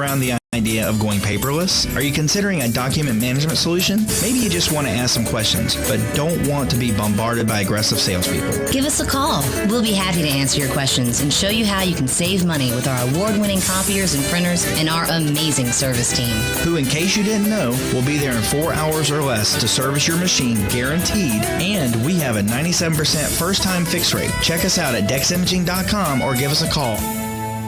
around the idea of going paperless? Are you considering a document management solution? Maybe you just want to ask some questions, but don't want to be bombarded by aggressive salespeople. Give us a call. We'll be happy to answer your questions and show you how you can save money with our award-winning copiers and printers and our amazing service team. Who, in case you didn't know, will be there in 4 hours or less to service your machine guaranteed, and we have a 97% first-time fix rate. Check us out at deximaging.com or give us a call.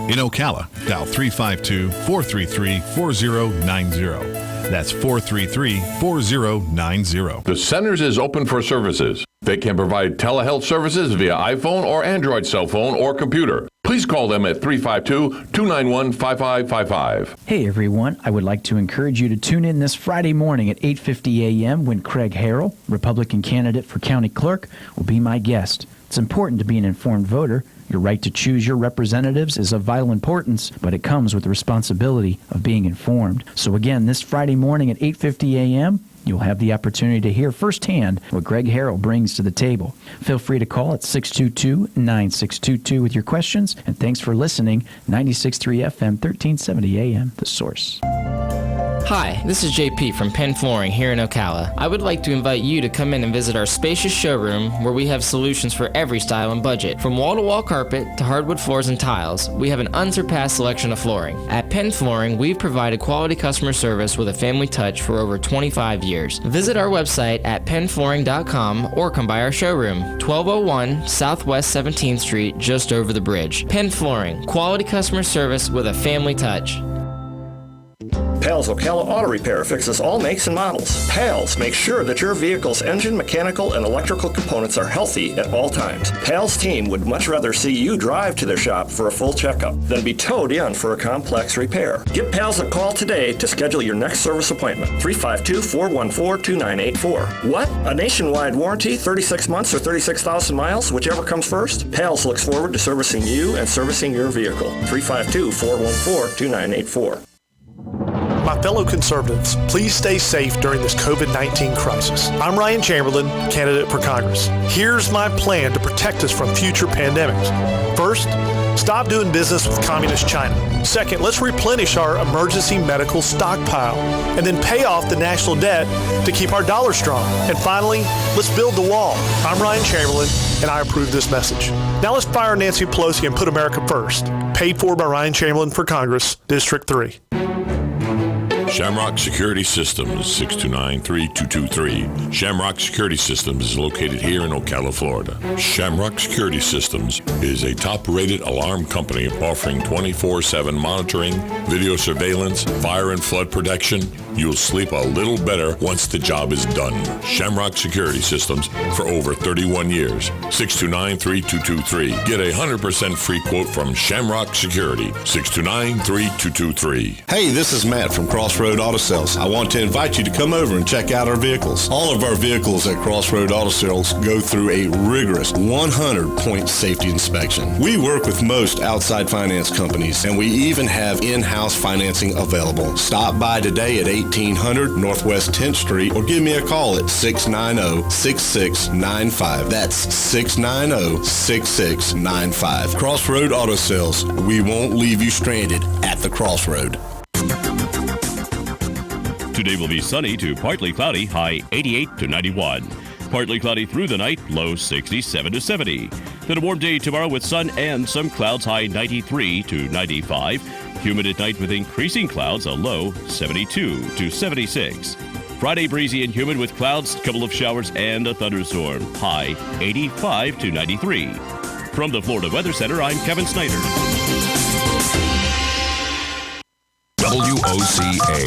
In Ocala, dial 352-433-4090. That's 433-4090. The Centers is open for services. They can provide telehealth services via iPhone or Android cell phone or computer. Please call them at 352-291-5555. Hey everyone, I would like to encourage you to tune in this Friday morning at 8:50 a.m. when Craig Harrell, Republican candidate for county clerk, will be my guest. It's important to be an informed voter. Your right to choose your representatives is of vital importance, but it comes with the responsibility of being informed. So again, this Friday morning at 8:50 a.m., you'll have the opportunity to hear firsthand what Greg Harrell brings to the table. Feel free to call at 622-9622 with your questions, and thanks for listening. 96.3 FM, 1370 AM, The Source. Hi, this is JP from Penn Flooring here in Ocala. I would like to invite you to come in and visit our spacious showroom where we have solutions for every style and budget. From wall-to-wall carpet to hardwood floors and tiles, we have an unsurpassed selection of flooring. At Penn Flooring, we've provided quality customer service with a family touch for over 25 years. Visit our website at pennflooring.com or come by our showroom, 1201 Southwest 17th Street, just over the bridge. Penn Flooring, quality customer service with a family touch. Pals Ocala Auto Repair fixes all makes and models. Pals makes sure that your vehicle's engine, mechanical, and electrical components are healthy at all times. Pals team would much rather see you drive to their shop for a full checkup than be towed in for a complex repair. Give Pals a call today to schedule your next service appointment. 352-414-2984. What? A nationwide warranty, 36 months or 36,000 miles, whichever comes first? Pals looks forward to servicing you and servicing your vehicle. 352-414-2984. My fellow conservatives, please stay safe during this COVID-19 crisis. I'm Ryan Chamberlain, candidate for Congress. Here's my plan to protect us from future pandemics. First, stop doing business with communist China. Second, let's replenish our emergency medical stockpile and then pay off the national debt to keep our dollar strong. And finally, let's build the wall. I'm Ryan Chamberlain, and I approve this message. Now let's fire Nancy Pelosi and put America first. Paid for by Ryan Chamberlain for Congress, District 3. Shamrock Security Systems, 629-3223. Shamrock Security Systems is located here in Ocala, Florida. Shamrock Security Systems is a top-rated alarm company offering 24/7 monitoring, video surveillance, fire and flood protection. You'll sleep a little better once the job is done. Shamrock Security Systems for over 31 years. 629-3223. Get a 100% free quote from Shamrock Security. 629-3223. Hey, this is Matt from Crossroad Auto Sales. I want to invite you to come over and check out our vehicles. All of our vehicles at Crossroad Auto Sales go through a rigorous 100-point safety inspection. We work with most outside finance companies, and we even have in-house financing available. Stop by today at 1800 Northwest 10th Street or give me a call at 690-6695. That's 690-6695. Crossroad Auto Sales. We won't leave you stranded at the crossroad. Today will be sunny to partly cloudy, high 88 to 91. Partly cloudy through the night, low 67 to 70. Then a warm day tomorrow with sun and some clouds, high 93 to 95. Humid at night with increasing clouds, a low 72 to 76. Friday breezy and humid with clouds, couple of showers and a thunderstorm, high 85 to 93. From the Florida Weather Center, I'm Kevin Snyder. WOCA.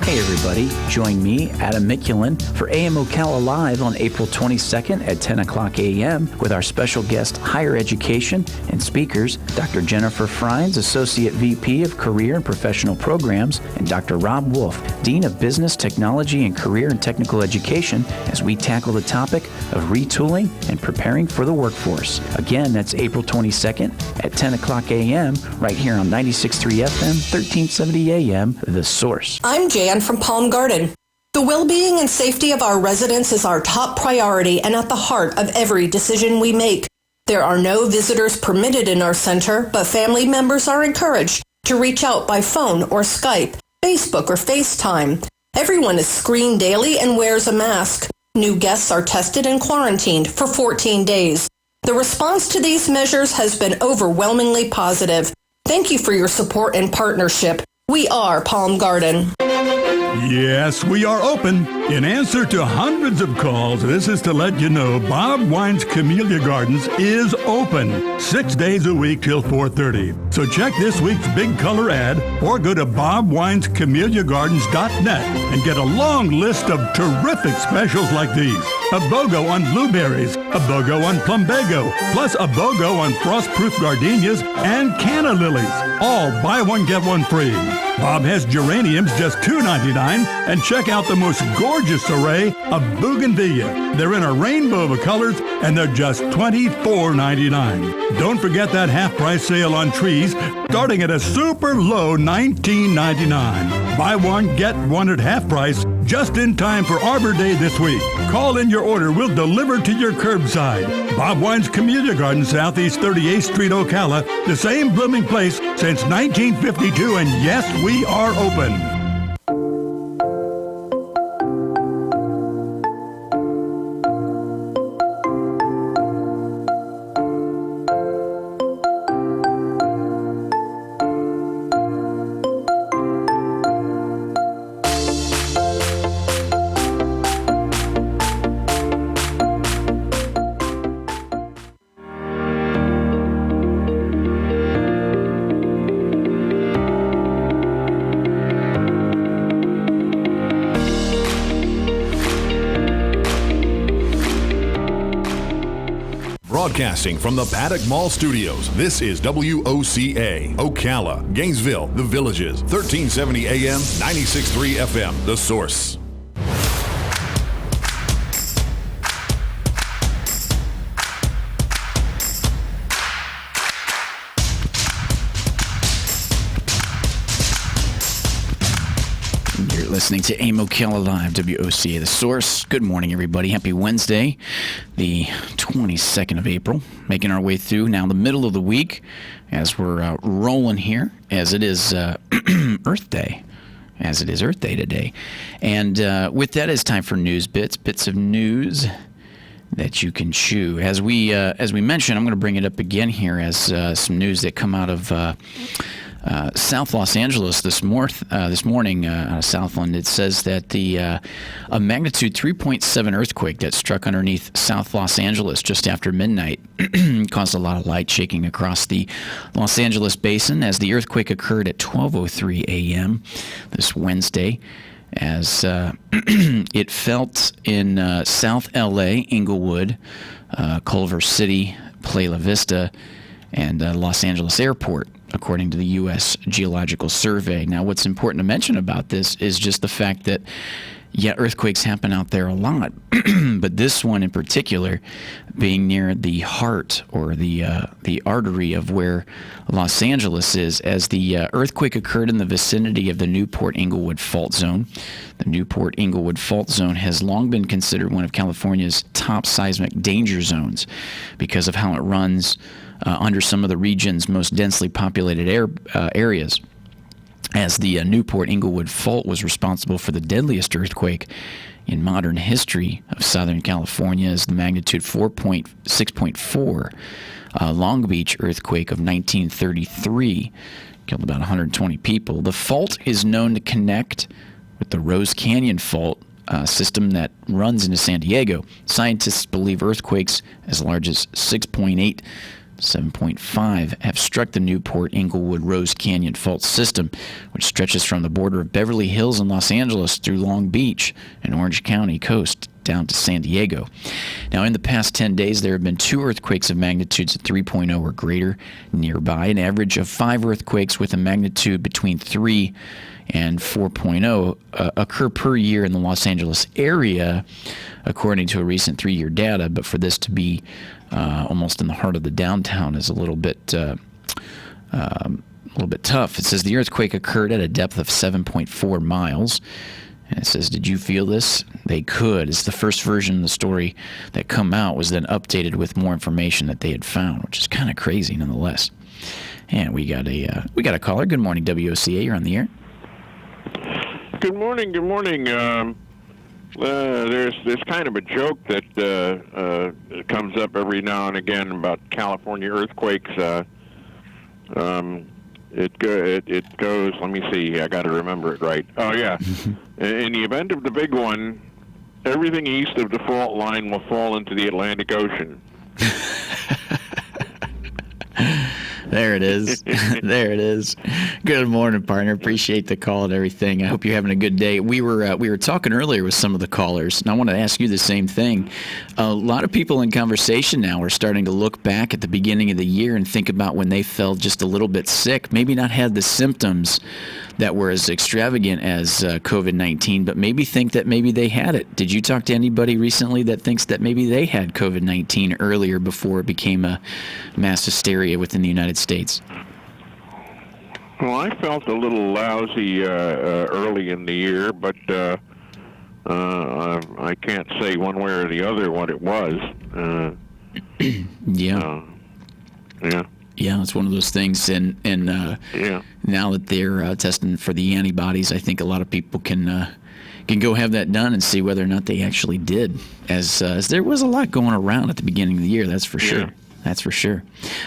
Hey everybody, join me, Adam Mikulin, for AM Ocala Live on April 22nd at 10 o'clock a.m. with our special guest, Higher Education, and speakers, Dr. Jennifer Frines, Associate VP of Career and Professional Programs, and Dr. Rob Wolf, Dean of Business, Technology, and Career and Technical Education, as we tackle the topic of retooling and preparing for the workforce. Again, that's April 22nd at 10 o'clock a.m. right here on 96.3 FM, 1370 a.m., The Source. I'm Jan from Palm Garden. The well-being and safety of our residents is our top priority and at the heart of every decision we make. There are no visitors permitted in our center, but family members are encouraged to reach out by phone or Skype, Facebook or FaceTime. Everyone is screened daily and wears a mask. New guests are tested and quarantined for 14 days. The response to these measures has been overwhelmingly positive. Thank you for your support and partnership. We are Palm Garden. Yes, we are open. In answer to hundreds of calls, this is to let you know Bob Wine's Camellia Gardens is open 6 days a week till 4:30. So check this week's big color ad or go to bobwinescameliagardens.net and get a long list of terrific specials like these. A BOGO on blueberries, a BOGO on plumbago, plus a BOGO on frost-proof gardenias and canna lilies. All buy one, get one free. Bob has geraniums just $2.99, and check out the most gorgeous array of bougainvillea. They're in a rainbow of colors, and they're just $24.99. Don't forget that half-price sale on trees, starting at a super low $19.99. Buy one, get one at half price, just in time for Arbor Day this week. Call in your order. We'll deliver to your curbside. Bob Wine's Camellia Garden, Southeast 38th Street, Ocala, the same blooming place since 1952, and yes, we are open. Broadcasting from the Paddock Mall Studios, this is WOCA, Ocala, Gainesville, The Villages, 1370 AM, 96.3 FM, The Source. Listening to AIM Ocala Live, WOCA, The Source. Good morning, everybody. Happy Wednesday, the 22nd of April. Making our way through now the middle of the week as we're rolling here, as it is Earth Day. As it is Earth Day today. And with that, it's time for news bits of news that you can chew. As we mentioned, I'm going to bring it up again here as some news that come out of South Los Angeles this morning, Southland. It says that a magnitude 3.7 earthquake that struck underneath South Los Angeles just after midnight caused a lot of light shaking across the Los Angeles basin as the earthquake occurred at 12:03 a.m. this Wednesday, as it felt in South L.A., Inglewood, Culver City, Playa Vista, and Los Angeles Airport, according to the U.S. Geological Survey. Now, what's important to mention about this is just the fact that, yeah, earthquakes happen out there a lot, but this one in particular being near the heart or the artery of where Los Angeles is, as the earthquake occurred in the vicinity of the Newport-Inglewood Fault Zone. The Newport-Inglewood Fault Zone has long been considered one of California's top seismic danger zones because of how it runs under some of the region's most densely populated areas, as the Newport-Inglewood Fault was responsible for the deadliest earthquake in modern history of Southern California, as the magnitude 6.4 Long Beach earthquake of 1933 killed about 120 people. The fault is known to connect with the Rose Canyon Fault system that runs into San Diego. Scientists believe earthquakes as large as 6.8 7.5 have struck the Newport-Inglewood Rose Canyon Fault system, which stretches from the border of Beverly Hills and Los Angeles through Long Beach and Orange County coast down to San Diego. Now, in the past 10 days, there have been 2 earthquakes of magnitudes of 3.0 or greater nearby, an average of 5 earthquakes with a magnitude between 3 and 4.0 occur per year in the Los Angeles area, according to a recent 3-year data. But for this to be almost in the heart of the downtown is a little bit tough. It says the earthquake occurred at a depth of 7.4 miles. And it says, did you feel this? They could. It's the first version of the story that come out was then updated with more information that they had found, which is kind of crazy nonetheless. And we got a caller. Good morning, WOCA. You're on the air. Good morning. Good morning. There's kind of a joke that comes up every now and again about California earthquakes. It goes. Let me see. I got to remember it right. Oh yeah. In the event of the big one, everything east of the fault line will fall into the Atlantic Ocean. There it is. There it is. Good morning, partner. Appreciate the call and everything. I hope you're having a good day. We were talking earlier with some of the callers, and I want to ask you the same thing. A lot of people in conversation now are starting to look back at the beginning of the year and think about when they felt just a little bit sick, maybe not had the symptoms that were as extravagant as COVID-19, but maybe think that maybe they had it. Did you talk to anybody recently that thinks that maybe they had COVID-19 earlier before it became a mass hysteria within the United States? Well, I felt a little lousy early in the year, but I can't say one way or the other what it was. Yeah. Yeah, it's one of those things, and now that they're testing for the antibodies, I think a lot of people can go have that done and see whether or not they actually did, as there was a lot going around at the beginning of the year, that's for sure. That's for sure.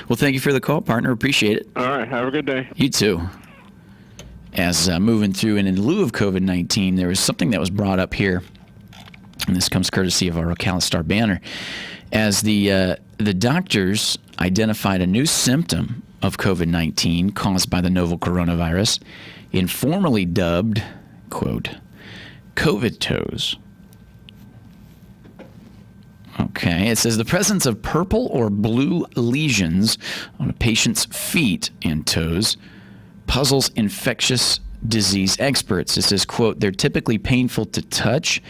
Well, thank you for the call, partner. Appreciate it. All right, have a good day. You too. As moving through, and in lieu of COVID-19, there was something that was brought up here, and this comes courtesy of our Ocala Star Banner, as the doctors identified a new symptom of COVID-19 caused by the novel coronavirus, informally dubbed, quote, COVID toes. Okay, it says the presence of purple or blue lesions on a patient's feet and toes puzzles infectious disease experts. It says, quote, they're typically painful to touch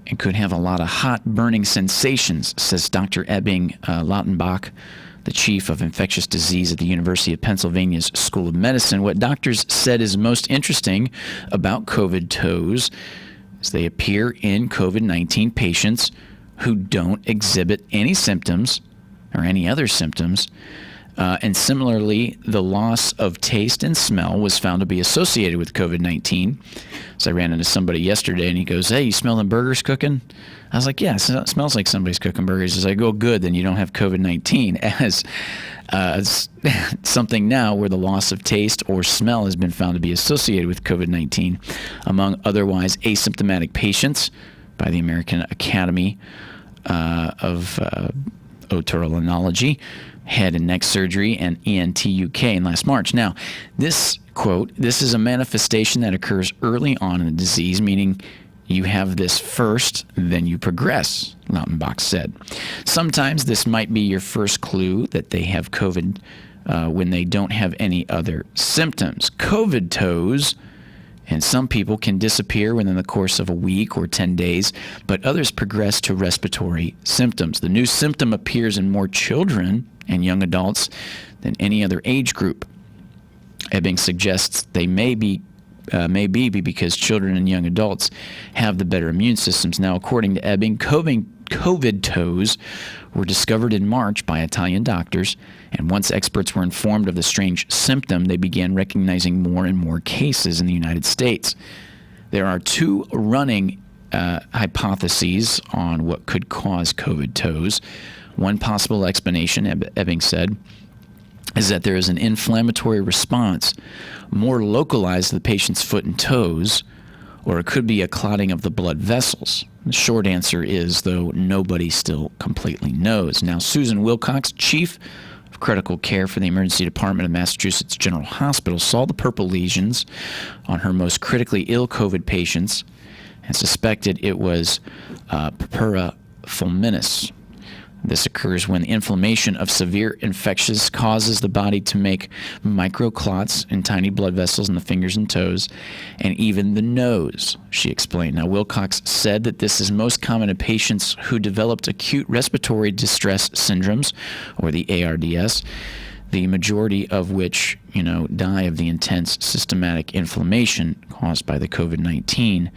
and could have a lot of hot, burning sensations, says Dr. Ebbing Lautenbach, the chief of infectious disease at the University of Pennsylvania's School of Medicine. What doctors said is most interesting about COVID toes is they appear in COVID-19 patients who don't exhibit any symptoms or any other symptoms. And similarly, the loss of taste and smell was found to be associated with COVID-19. So I ran into somebody yesterday, and he goes, hey, you smell them burgers cooking? I was like, yeah, it smells like somebody's cooking burgers. He's like, oh, good, then you don't have COVID-19. As something now where the loss of taste or smell has been found to be associated with COVID-19 among otherwise asymptomatic patients by the American Academy of Otolaryngology, Head and Neck Surgery, and ENT UK in last March. Now, this, quote, this is a manifestation that occurs early on in the disease, meaning you have this first, then you progress, Lautenbach said. Sometimes this might be your first clue that they have COVID when they don't have any other symptoms. COVID toes, and some people can disappear within the course of a week or 10 days, but others progress to respiratory symptoms. The new symptom appears in more children and young adults than any other age group. Ebbing suggests they may be because children and young adults have the better immune systems. Now, according to Ebbing, COVID toes were discovered in March by Italian doctors, and once experts were informed of the strange symptom, they began recognizing more and more cases in the United States. There are two running hypotheses on what could cause COVID toes. One possible explanation, Ebbing said, is that there is an inflammatory response more localized to the patient's foot and toes, or it could be a clotting of the blood vessels. The short answer is, though, nobody still completely knows. Now, Susan Wilcox, chief of critical care for the emergency department of Massachusetts General Hospital, saw the purple lesions on her most critically ill COVID patients and suspected it was purpura fulminis. This occurs when inflammation of severe infections causes the body to make microclots in tiny blood vessels in the fingers and toes, and even the nose, she explained. Now, Wilcox said that this is most common in patients who developed acute respiratory distress syndromes, or the ARDS, the majority of which, die of the intense systematic inflammation caused by the COVID-19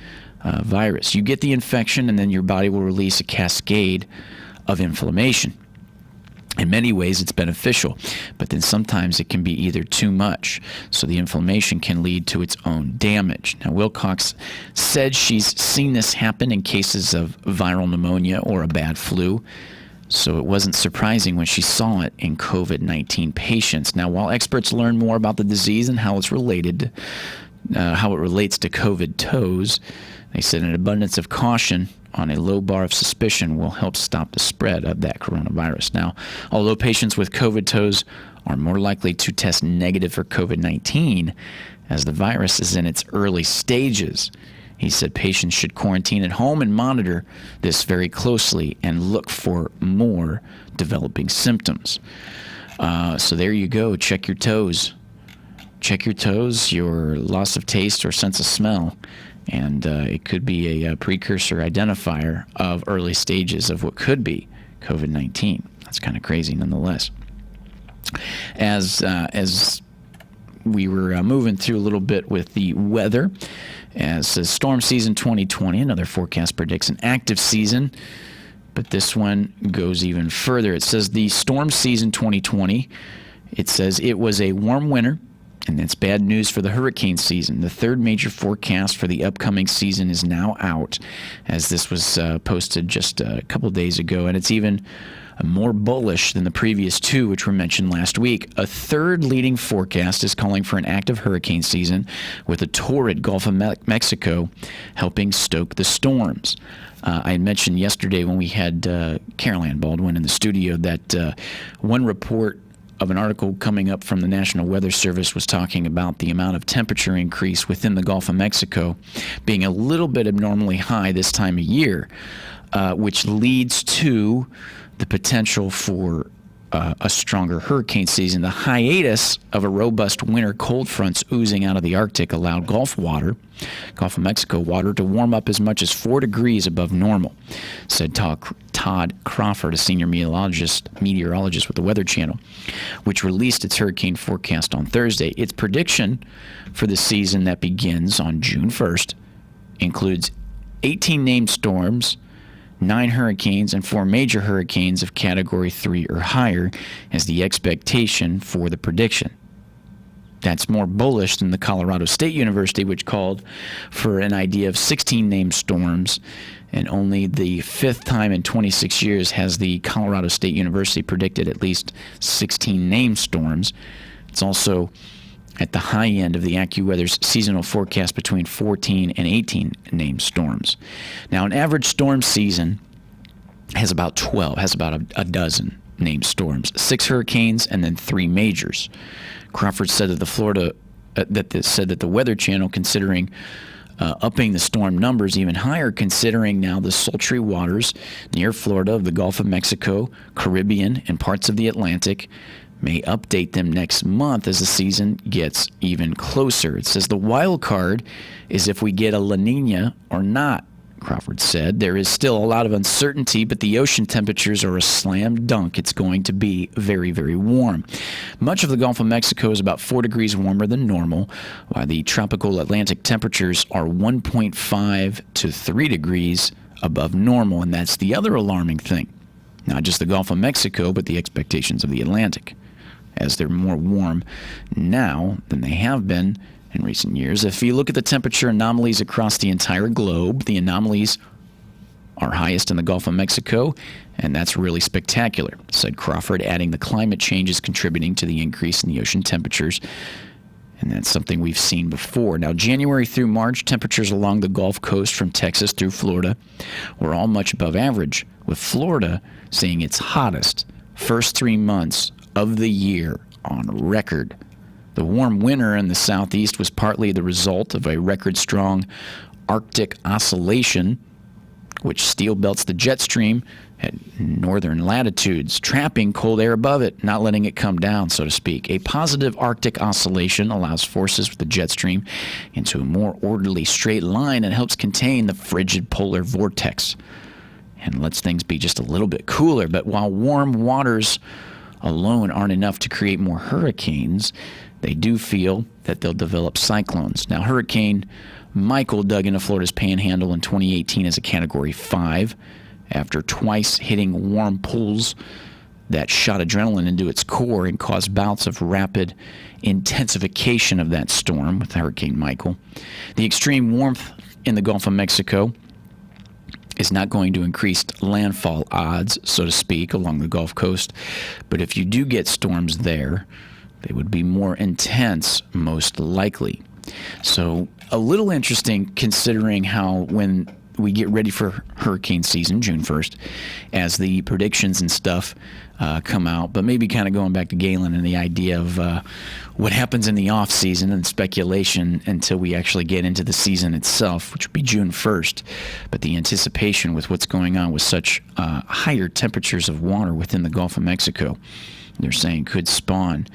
virus. You get the infection, and then your body will release a cascade of inflammation. In many ways, it's beneficial, but then sometimes it can be either too much, so the inflammation can lead to its own damage. Now, Wilcox said she's seen this happen in cases of viral pneumonia or a bad flu, so it wasn't surprising when she saw it in COVID-19 patients. Now, while experts learn more about the disease and how it's related, how it relates to COVID toes, they said an abundance of caution on a low bar of suspicion will help stop the spread of that coronavirus. Now, although patients with COVID toes are more likely to test negative for COVID-19 as the virus is in its early stages, he said patients should quarantine at home and monitor this very closely and look for more developing symptoms. So there you go. Check your toes. Check your toes, your loss of taste or sense of smell. And it could be a precursor identifier of early stages of what could be COVID-19. That's kind of crazy nonetheless. As we were moving through a little bit with the weather, as storm season 2020, another forecast predicts an active season, but this one goes even further. It says the storm season 2020, it says it was a warm winter, and that's bad news for the hurricane season. The third major forecast for the upcoming season is now out, as this was posted just a couple days ago, and it's even more bullish than the previous two, which were mentioned last week. A third leading forecast is calling for an active hurricane season, with a torrid Gulf of Mexico helping stoke the storms. I mentioned yesterday when we had Carol Ann Baldwin in the studio that one report of an article coming up from the National Weather Service was talking about the amount of temperature increase within the Gulf of Mexico being a little bit abnormally high this time of year, which leads to the potential for a stronger hurricane season. The hiatus of a robust winter cold fronts oozing out of the Arctic allowed Gulf of Mexico water to warm up as much as 4 degrees above normal, said Todd Crawford, a senior meteorologist with the Weather Channel, which released its hurricane forecast on Thursday. Its prediction for the season that begins on June 1st includes 18 named storms, 9 hurricanes, and 4 major hurricanes of Category 3 or higher as the expectation for the prediction. That's more bullish than the Colorado State University, which called for an idea of 16 named storms, and only the 5th time in 26 years has the Colorado State University predicted at least 16 named storms. It's also at the high end of the AccuWeather's seasonal forecast between 14 and 18 named storms. Now, an average storm season has about a dozen named storms, 6 hurricanes, and then 3 majors. Crawford said that the Weather Channel considering upping the storm numbers even higher, considering now the sultry waters near Florida, of the Gulf of Mexico, Caribbean, and parts of the Atlantic may update them next month as the season gets even closer. It says the wild card is if we get a La Nina or not, Crawford said. There is still a lot of uncertainty, but the ocean temperatures are a slam dunk. It's going to be very, very warm. Much of the Gulf of Mexico is about 4 degrees warmer than normal, while the tropical Atlantic temperatures are 1.5 to 3 degrees above normal, and that's the other alarming thing. Not just the Gulf of Mexico, but the expectations of the Atlantic, as they're more warm now than they have been in recent years. If you look at the temperature anomalies across the entire globe, the anomalies are highest in the Gulf of Mexico, and that's really spectacular, said Crawford, adding the climate change is contributing to the increase in the ocean temperatures, and that's something we've seen before. Now, January through March, temperatures along the Gulf Coast from Texas through Florida were all much above average, with Florida seeing its hottest first 3 months of the year on record. The warm winter in the southeast was partly the result of a record-strong Arctic oscillation, which steel belts the jet stream at northern latitudes, trapping cold air above it, not letting it come down, so to speak. A positive Arctic oscillation allows forces with the jet stream into a more orderly straight line and helps contain the frigid polar vortex and lets things be just a little bit cooler. But while warm waters alone aren't enough to create more hurricanes, they do feel that they'll develop cyclones. Now, Hurricane Michael dug into Florida's panhandle in 2018 as a Category 5 after twice hitting warm pools that shot adrenaline into its core and caused bouts of rapid intensification of that storm with Hurricane Michael. The extreme warmth in the Gulf of Mexico is not going to increase landfall odds, so to speak, along the Gulf Coast. But if you do get storms there, they would be more intense, most likely. So a little interesting considering how when we get ready for hurricane season, June 1st, as the predictions and stuff come out, but maybe kind of going back to Galen and the idea of what happens in the off season and speculation until we actually get into the season itself, which would be June 1st. But the anticipation with what's going on with such higher temperatures of water within the Gulf of Mexico, they're saying could spawn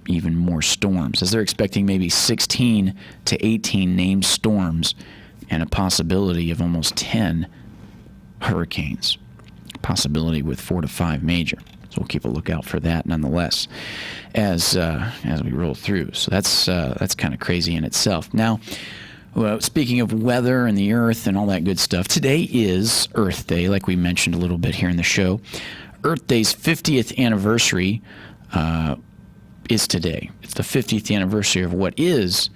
even more storms, as they're expecting maybe 16 to 18 named storms and a possibility of almost 10 hurricanes, possibility with 4 to 5 major. So we'll keep a lookout for that nonetheless as we roll through. So that's kind of crazy in itself. Now, well, speaking of weather and the earth and all that good stuff, today is Earth Day, like we mentioned a little bit here in the show. Earth Day's 50th anniversary is today. It's the 50th anniversary of what is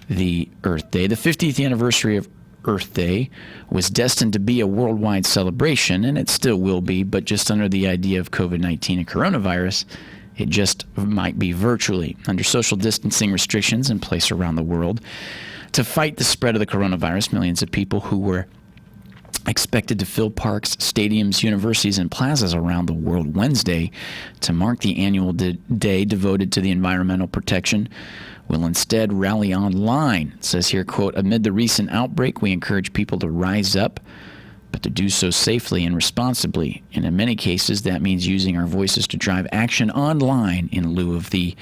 the Earth Day. The 50th anniversary of Earth Day was destined to be a worldwide celebration, and it still will be, but just under the idea of COVID-19 and coronavirus, it just might be virtually, under social distancing restrictions in place around the world. To fight the spread of the coronavirus, millions of people who were expected to fill parks, stadiums, universities, and plazas around the world Wednesday to mark the annual day devoted to the environmental protection will instead rally online. It says here, quote, amid the recent outbreak, we encourage people to rise up, but to do so safely and responsibly. And in many cases, that means using our voices to drive action online in lieu of the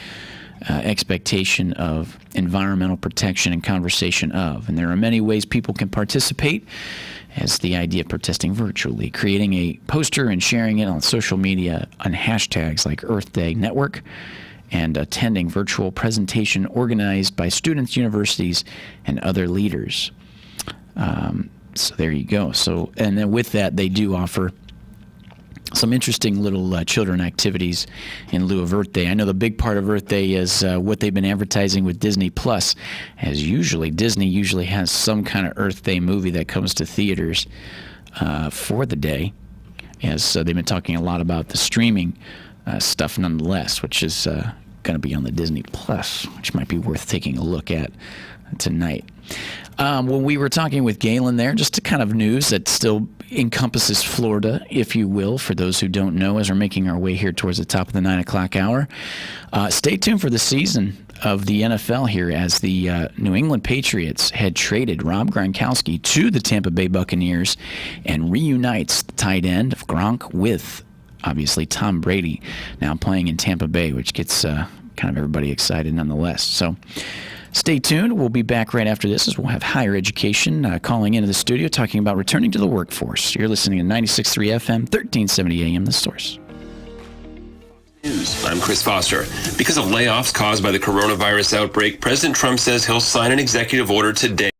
expectation of environmental protection and conversation of. And there are many ways people can participate, as the idea of protesting virtually, creating a poster and sharing it on social media on hashtags like Earth Day Network, and attending virtual presentation organized by students, universities, and other leaders. So there you go. So, and then with that, they do offer some interesting little children activities in lieu of Earth Day. I know the big part of Earth Day is what they've been advertising with Disney Plus, as Disney usually has some kind of Earth Day movie that comes to theaters for the day, as they've been talking a lot about the streaming stuff nonetheless, which is going to be on the Disney Plus, which might be worth taking a look at tonight. When we were talking with Galen there, just a kind of news that still encompasses Florida, if you will, for those who don't know, as we're making our way here towards the top of the 9 o'clock hour. Stay tuned for the season of the NFL here, as the New England Patriots had traded Rob Gronkowski to the Tampa Bay Buccaneers and reunites the tight end of Gronk with, obviously, Tom Brady now playing in Tampa Bay, which gets kind of everybody excited nonetheless. So stay tuned. We'll be back right after this, as we'll have higher education calling into the studio talking about returning to the workforce. You're listening to 96.3 FM, 1370 AM, The Source. News. I'm Chris Foster. Because of layoffs caused by the coronavirus outbreak, President Trump says he'll sign an executive order today